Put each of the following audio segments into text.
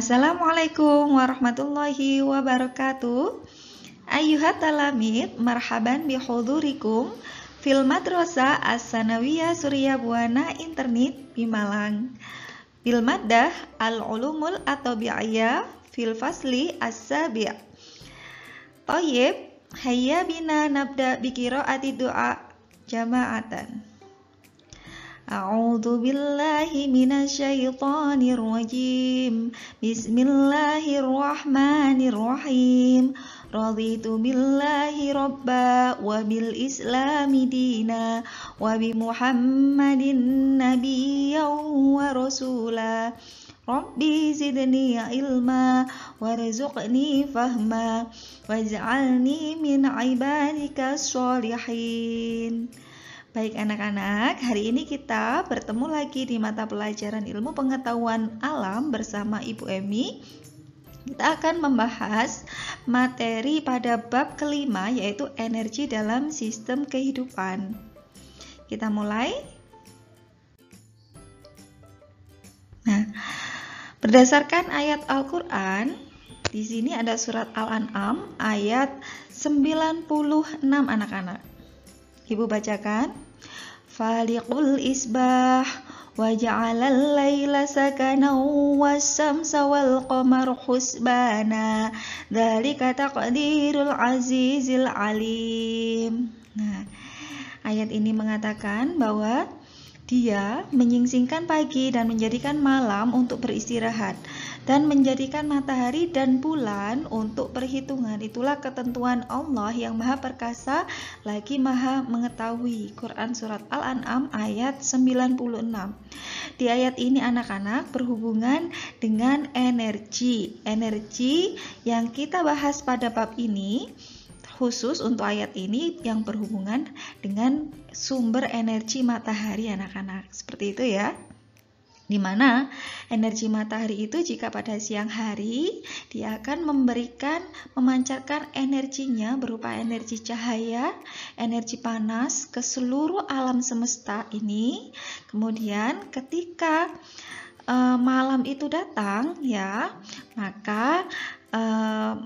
Assalamualaikum warahmatullahi wabarakatuh. Ayyuhat talamid, marhaban bihudurikum fil madrasah as-sanawiyah Suryabuana Internet Bimalang. Bil maddah al-ulumul at-tabi'iyah fil fasli as-sabi'. Thayyib, hayya bina nabda bi qiraati du'a jama'atan. A'udzu billahi minasyaitonir rajim. Bismillahirrahmanirrahim. Raditu billahi rabba wa bil islami dina wa bi Muhammadin nabiyyan wa rasula. Rabbi zidni ilma warzuqni fahma waj'alni min ibadikas sholihin. Baik anak-anak, hari ini kita bertemu lagi di mata pelajaran ilmu pengetahuan alam bersama Ibu Emi. Kita akan membahas materi pada bab kelima, yaitu energi dalam sistem kehidupan. Kita mulai. Nah, berdasarkan ayat Al-Quran, di sini ada surat Al-An'am ayat 96 anak-anak. Ibu bacakan. Faliqul isbah wa ja'alal laila sakana was-samsa wal qamara husbana dzalika taqdirul azizil alim. Nah, ayat ini mengatakan bahwa Dia menyingsingkan pagi dan menjadikan malam untuk beristirahat, dan menjadikan matahari dan bulan untuk perhitungan. Itulah ketentuan Allah yang maha perkasa lagi maha mengetahui. Quran Surat Al-An'am ayat 96. Di ayat ini anak-anak berhubungan dengan energi. Energi yang kita bahas pada bab ini khusus untuk ayat ini yang berhubungan dengan sumber energi matahari anak-anak. Seperti itu ya. Dimana energi matahari itu jika pada siang hari dia akan memancarkan energinya berupa energi cahaya, energi panas ke seluruh alam semesta ini. Kemudian ketika malam itu datang ya, maka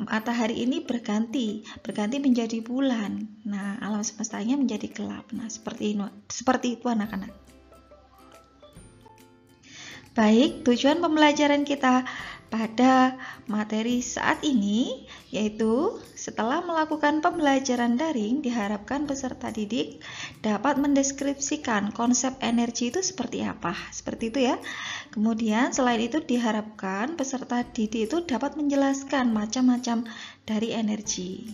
matahari ini berganti menjadi bulan. Nah, alam semestanya menjadi gelap. Nah, seperti itu anak-anak. Baik, tujuan pembelajaran kita pada materi saat ini yaitu setelah melakukan pembelajaran daring, diharapkan peserta didik dapat mendeskripsikan konsep energi itu seperti apa. Seperti itu ya. Kemudian selain itu diharapkan peserta didik itu dapat menjelaskan macam-macam dari energi.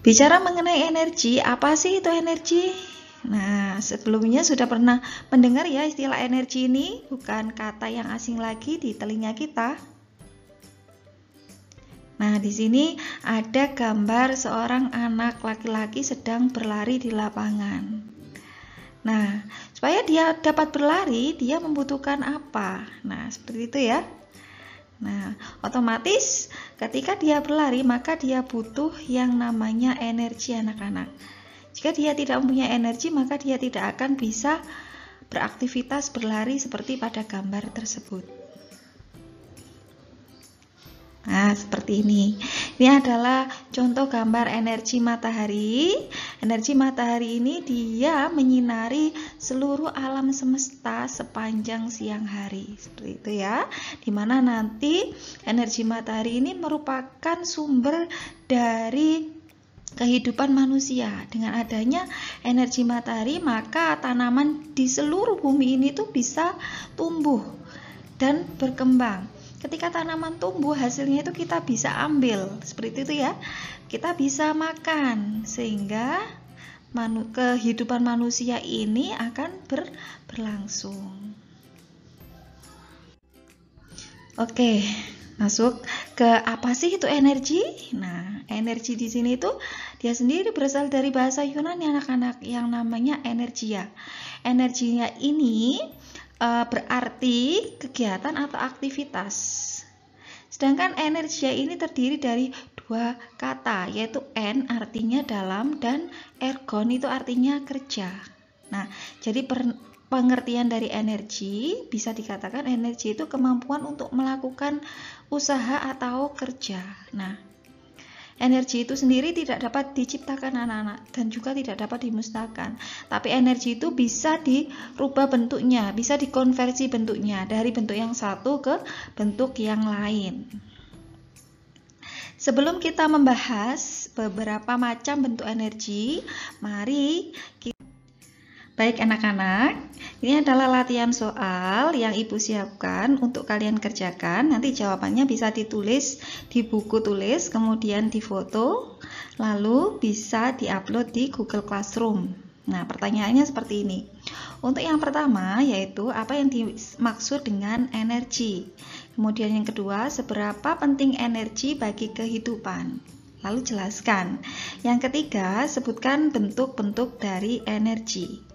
Bicara mengenai energi, apa sih itu energi? Nah, sebelumnya sudah pernah mendengar ya istilah energi ini, bukan kata yang asing lagi di telinga kita. Nah, di sini ada gambar seorang anak laki-laki sedang berlari di lapangan. Nah, supaya dia dapat berlari, dia membutuhkan apa? Nah, seperti itu ya. Nah, otomatis ketika dia berlari, maka dia butuh yang namanya energi anak-anak. Jika dia tidak mempunyai energi, maka dia tidak akan bisa beraktivitas berlari seperti pada gambar tersebut. Nah, seperti ini. Ini adalah contoh gambar energi matahari. Energi matahari ini dia menyinari seluruh alam semesta sepanjang siang hari. Seperti itu ya. Dimana nanti energi matahari ini merupakan sumber dari kehidupan manusia. Dengan adanya energi matahari, maka tanaman di seluruh bumi ini tuh bisa tumbuh dan berkembang. Ketika tanaman tumbuh, hasilnya itu kita bisa ambil. Seperti itu ya. Kita bisa makan sehingga kehidupan manusia ini akan berlangsung. Oke, masuk ke apa sih itu energi? Nah, energi di sini itu dia sendiri berasal dari bahasa Yunani anak-anak yang namanya energia. Energinya ini berarti kegiatan atau aktivitas. Sedangkan energia ini terdiri dari dua kata, yaitu en artinya dalam dan ergon itu artinya kerja. Nah, jadi pengertian dari energi, bisa dikatakan energi itu kemampuan untuk melakukan usaha atau kerja. Nah, energi itu sendiri tidak dapat diciptakan anak-anak dan juga tidak dapat dimusnahkan. Tapi energi itu bisa dirubah bentuknya, bisa dikonversi bentuknya dari bentuk yang satu ke bentuk yang lain. Sebelum kita membahas beberapa macam bentuk energi, mari kita... Baik anak-anak, ini adalah latihan soal yang Ibu siapkan untuk kalian kerjakan. Nanti jawabannya bisa ditulis di buku tulis, kemudian difoto, lalu bisa diupload di Google Classroom. Nah, pertanyaannya seperti ini. Untuk yang pertama, yaitu apa yang dimaksud dengan energi. Kemudian yang kedua, seberapa penting energi bagi kehidupan. Lalu jelaskan. Yang ketiga, sebutkan bentuk-bentuk dari energi.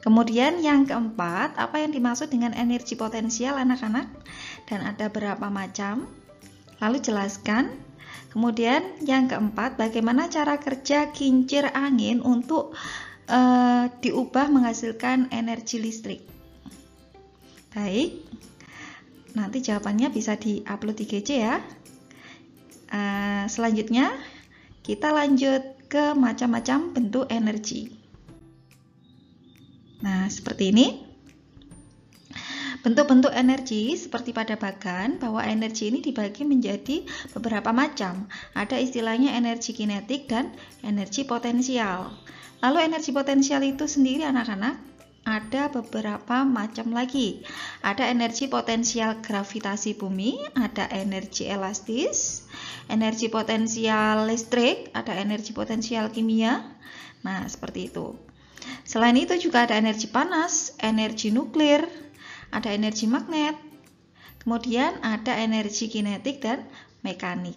Kemudian yang keempat, apa yang dimaksud dengan energi potensial anak-anak dan ada berapa macam? Lalu jelaskan. Kemudian yang keempat, bagaimana cara kerja kincir angin untuk diubah menghasilkan energi listrik? Baik, nanti jawabannya bisa diupload di GC ya. Selanjutnya kita lanjut ke macam-macam bentuk energi. Nah, seperti ini. Bentuk-bentuk energi seperti pada bagan, bahwa energi ini dibagi menjadi beberapa macam. Ada istilahnya energi kinetik dan energi potensial. Lalu energi potensial itu sendiri anak-anak ada beberapa macam lagi. Ada energi potensial gravitasi bumi, ada energi elastis, energi potensial listrik, ada energi potensial kimia. Nah, seperti itu. Selain itu juga ada energi panas, energi nuklir, ada energi magnet, kemudian ada energi kinetik dan mekanik.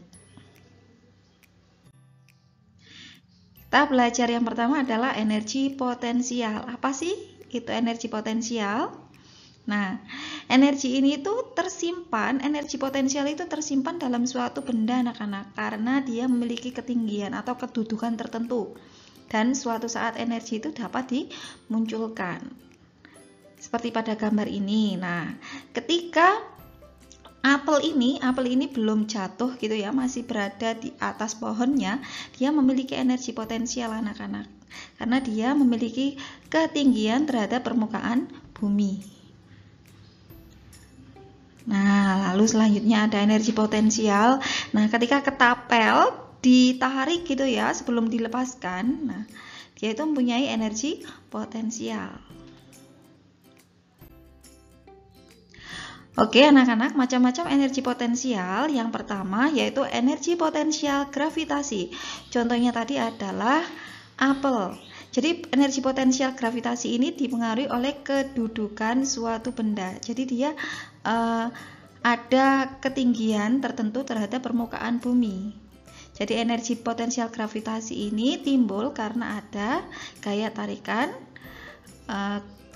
Kita belajar yang pertama adalah energi potensial. Apa sih itu energi potensial? Nah, energi ini itu tersimpan, energi potensial itu tersimpan dalam suatu benda anak-anak karena dia memiliki ketinggian atau kedudukan tertentu. Dan suatu saat energi itu dapat dimunculkan. Seperti pada gambar ini. Nah, ketika apel ini belum jatuh gitu ya, masih berada di atas pohonnya, dia memiliki energi potensial anak-anak. Karena dia memiliki ketinggian terhadap permukaan bumi. Nah, lalu selanjutnya ada energi potensial. Nah, ketika ketapel ditarik gitu ya sebelum dilepaskan, nah dia itu mempunyai energi potensial. Oke anak-anak, macam-macam energi potensial. Yang pertama yaitu energi potensial gravitasi. Contohnya tadi adalah apel. Jadi energi potensial gravitasi ini dipengaruhi oleh kedudukan suatu benda. Jadi dia ada ketinggian tertentu terhadap permukaan bumi. Jadi energi potensial gravitasi ini timbul karena ada gaya tarikan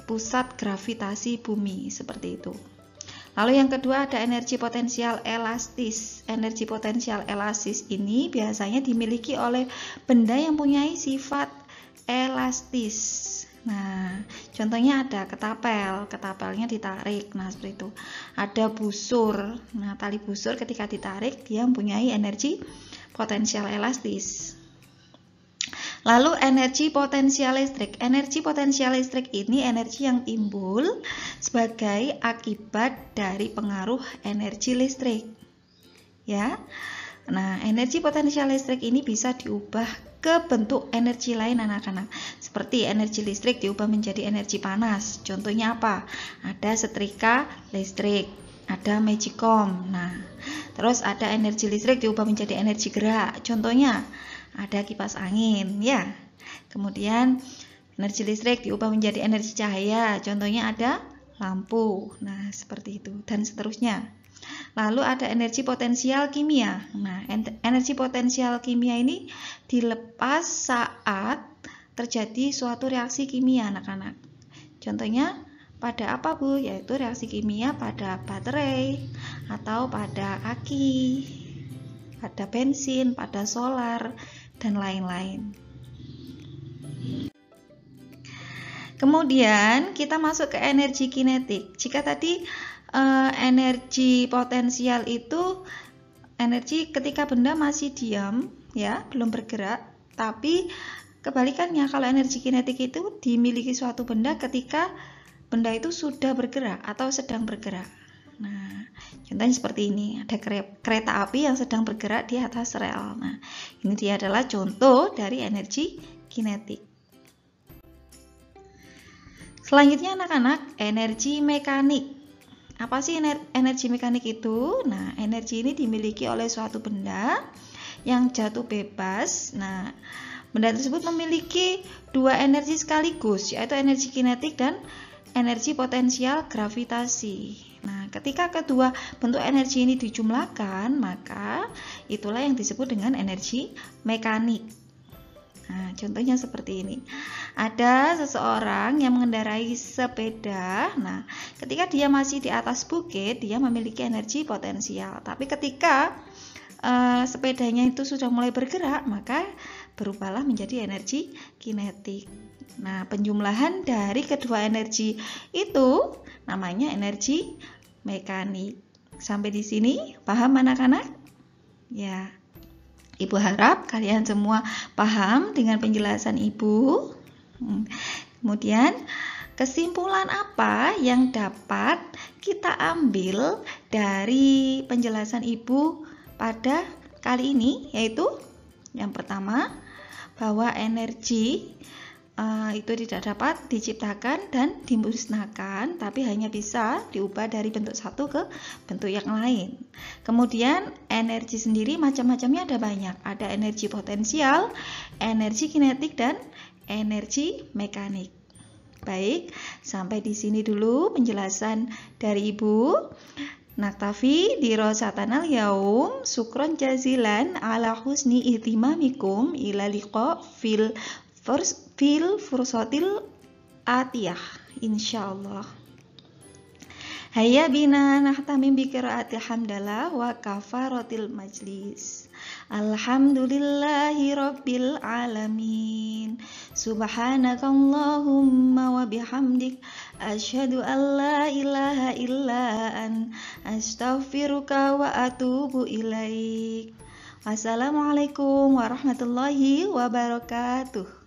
pusat gravitasi bumi, seperti itu. Lalu yang kedua ada energi potensial elastis. Energi potensial elastis ini biasanya dimiliki oleh benda yang mempunyai sifat elastis. Nah, contohnya ada ketapel, ketapelnya ditarik, nah seperti itu. Ada busur, nah tali busur ketika ditarik dia mempunyai energi potensial elastis. Lalu energi potensial listrik. Energi potensial listrik ini energi yang timbul sebagai akibat dari pengaruh energi listrik. Ya. Nah, energi potensial listrik ini bisa diubah ke bentuk energi lain anak-anak. Seperti energi listrik diubah menjadi energi panas. Contohnya apa? Ada setrika listrik, ada magicom. Nah, terus ada energi listrik diubah menjadi energi gerak. Contohnya ada kipas angin, ya. Kemudian energi listrik diubah menjadi energi cahaya. Contohnya ada lampu. Nah, seperti itu dan seterusnya. Lalu ada energi potensial kimia. Nah, energi potensial kimia ini dilepas saat terjadi suatu reaksi kimia anak-anak. Contohnya pada apa Bu? Yaitu reaksi kimia pada baterai atau pada aki, pada bensin, pada solar, dan lain-lain. Kemudian kita masuk ke energi kinetik. Jika tadi energi potensial itu energi ketika benda masih diam, ya, belum bergerak. Tapi kebalikannya, kalau energi kinetik itu dimiliki suatu benda ketika benda itu sudah bergerak atau sedang bergerak. Nah, contohnya seperti ini, ada kereta api yang sedang bergerak di atas rel. Nah, ini dia adalah contoh dari energi kinetik. Selanjutnya anak-anak, energi mekanik. Apa sih energi mekanik itu? Nah, energi ini dimiliki oleh suatu benda yang jatuh bebas. Nah, benda tersebut memiliki dua energi sekaligus, yaitu energi kinetik dan energi potensial gravitasi. Nah, ketika kedua bentuk energi ini dijumlahkan, maka itulah yang disebut dengan energi mekanik. Nah, contohnya seperti ini. Ada seseorang yang mengendarai sepeda. Nah, ketika dia masih di atas bukit, dia memiliki energi potensial. Tapi ketika sepedanya itu sudah mulai bergerak, maka berubahlah menjadi energi kinetik. Nah, penjumlahan dari kedua energi itu namanya energi mekanik. Sampai di sini paham anak-anak? Ya. Ibu harap kalian semua paham dengan penjelasan Ibu. Kemudian, kesimpulan apa yang dapat kita ambil dari penjelasan Ibu pada kali ini? Yaitu yang pertama, bahwa energi itu tidak dapat diciptakan dan dimusnahkan, tapi hanya bisa diubah dari bentuk satu ke bentuk yang lain. Kemudian energi sendiri macam-macamnya ada banyak. Ada energi potensial, energi kinetik, dan energi mekanik. Baik, sampai di sini dulu penjelasan dari Ibu. Naktafi di rosatanal yaum, syukron jazilan ala husni ihtimamikum ila liqa fil fursatil atiyah, insyaallah. Hayya bina nahtamim bi qiraati hamdalah wa kafaratil majlis. Alhamdulillahi rabbil alamin. Subhanakallahumma wa bihamdik asyhadu an la ilaha illa an astaghfiruka wa atubu ilaik. Wassalamualaikum warahmatullahi wabarakatuh.